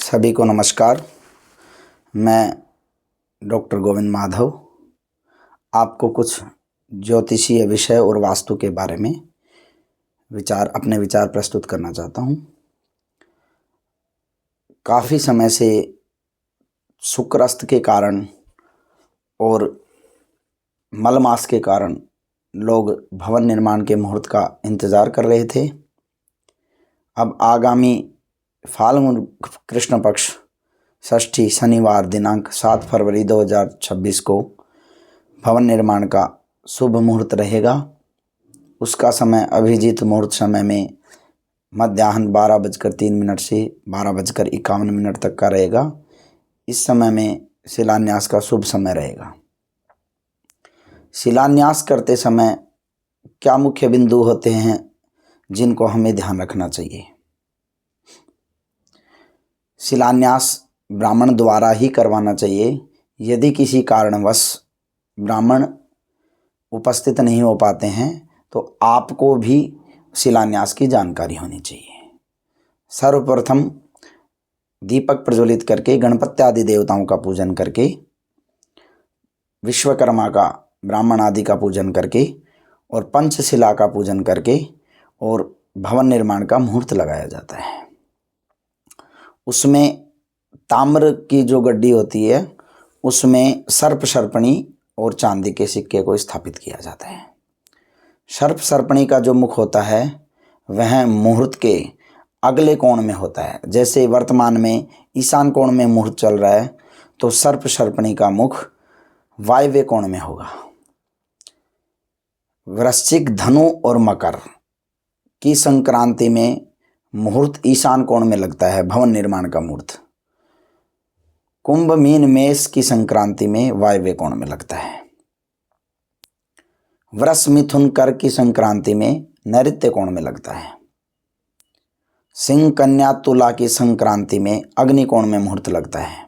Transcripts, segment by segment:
सभी को नमस्कार। मैं डॉक्टर गोविंद माधव आपको कुछ ज्योतिषीय विषय और वास्तु के बारे में अपने विचार प्रस्तुत करना चाहता हूँ। काफ़ी समय से शुक्रस्त के कारण और मलमास के कारण लोग भवन निर्माण के मुहूर्त का इंतज़ार कर रहे थे। अब आगामी फाल्गुन कृष्ण पक्ष षष्ठी शनिवार दिनांक 7 फरवरी 2026 को भवन निर्माण का शुभ मुहूर्त रहेगा। उसका समय अभिजीत मुहूर्त समय में मध्याह्न 12:03 से 12:51 तक का रहेगा। इस समय में शिलान्यास का शुभ समय रहेगा। शिलान्यास करते समय क्या मुख्य बिंदु होते हैं जिनको हमें ध्यान रखना चाहिए? शिलान्यास ब्राह्मण द्वारा ही करवाना चाहिए। यदि किसी कारणवश ब्राह्मण उपस्थित नहीं हो पाते हैं तो आपको भी शिलान्यास की जानकारी होनी चाहिए। सर्वप्रथम दीपक प्रज्वलित करके गणपति आदि देवताओं का पूजन करके, विश्वकर्मा का ब्राह्मण आदि का पूजन करके और पंचशिला का पूजन करके और भवन निर्माण का मुहूर्त लगाया जाता है। उसमें ताम्र की जो गड्डी होती है उसमें सर्प सर्पणी और चांदी के सिक्के को स्थापित किया जाता है। सर्प सर्पणी का जो मुख होता है वह मुहूर्त के अगले कोण में होता है। जैसे वर्तमान में ईशान कोण में मुहूर्त चल रहा है तो सर्प सर्पणी का मुख वायव्य कोण में होगा। वृश्चिक, धनु और मकर की संक्रांति में मुहूर्त ईशान कोण में लगता है, भवन निर्माण का मुहूर्त। कुंभ, मीन, मेष की संक्रांति में वायव्य कोण में लगता है। वृष, मिथुन, कर्क की संक्रांति में नैऋत्य कोण में लगता है। सिंह, कन्या, तुला की संक्रांति में अग्नि कोण में मुहूर्त लगता है।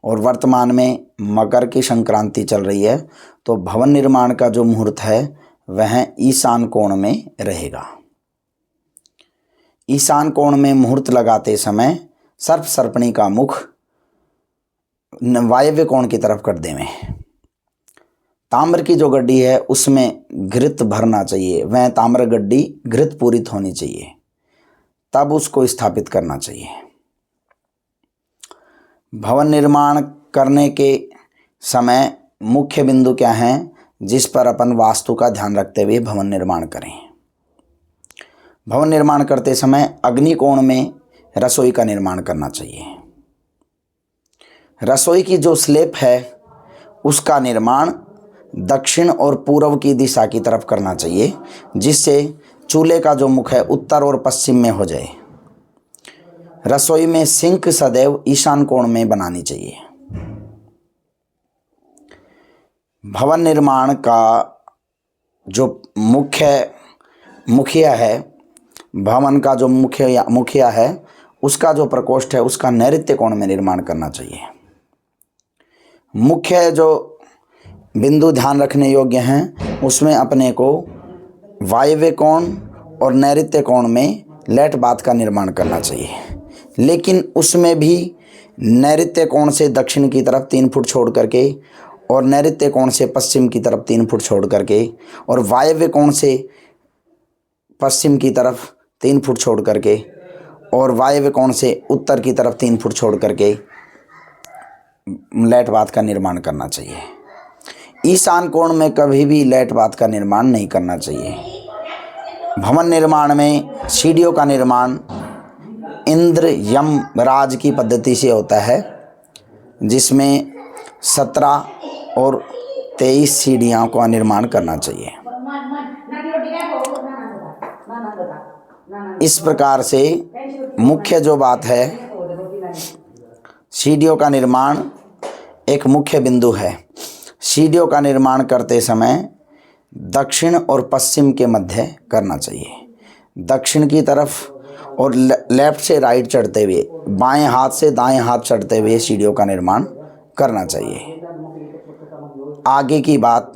और वर्तमान में मकर की संक्रांति चल रही है तो भवन निर्माण का जो मुहूर्त है वह ईशान कोण में रहेगा। ईशान कोण में मुहूर्त लगाते समय सर्प सर्पणी का मुख वायव्य कोण की तरफ कर देवें। ताम्र की जो गड्डी है उसमें घृत भरना चाहिए। वह ताम्र गड्डी घृत पूरित होनी चाहिए, तब उसको स्थापित करना चाहिए। भवन निर्माण करने के समय मुख्य बिंदु क्या हैं जिस पर अपन वास्तु का ध्यान रखते हुए भवन निर्माण करें? भवन निर्माण करते समय अग्नि कोण में रसोई का निर्माण करना चाहिए। रसोई की जो स्लैब है उसका निर्माण दक्षिण और पूर्व की दिशा की तरफ करना चाहिए, जिससे चूल्हे का जो मुख है उत्तर और पश्चिम में हो जाए। रसोई में सिंक सदैव ईशान कोण में बनानी चाहिए। भवन निर्माण का जो मुखिया है, भवन का जो मुखिया है उसका जो प्रकोष्ठ है उसका नैऋत्य कोण में निर्माण करना चाहिए। मुख्य जो बिंदु ध्यान रखने योग्य हैं उसमें अपने को वायव्य कोण और नैऋत्य कोण में लेट बाथ का निर्माण करना चाहिए। लेकिन उसमें भी नैऋत्य कोण से दक्षिण की तरफ 3 फुट छोड़ करके और नैऋत्य कोण से पश्चिम की तरफ 3 फुट छोड़ करके और वायव्य कोण से पश्चिम की तरफ 3 फुट छोड़ करके और वायव्य कोण से उत्तर की तरफ 3 फुट छोड़ करके लेट बाथ का निर्माण करना चाहिए। ईशान कोण में कभी भी लेट बाथ का निर्माण नहीं करना चाहिए। भवन निर्माण में सीढ़ियों का निर्माण इंद्र यम राज की पद्धति से होता है, जिसमें 17 और 23 सीढ़ियों का निर्माण करना चाहिए। इस प्रकार से मुख्य जो बात है, सीढ़ियों का निर्माण एक मुख्य बिंदु है। सीढ़ियों का निर्माण करते समय दक्षिण और पश्चिम के मध्य करना चाहिए। दक्षिण की तरफ और लेफ्ट से राइट चढ़ते हुए, बाएं हाथ से दाएं हाथ चढ़ते हुए सीढ़ियों का निर्माण करना चाहिए। आगे की बात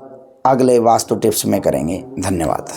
अगले वास्तु टिप्स में करेंगे। धन्यवाद।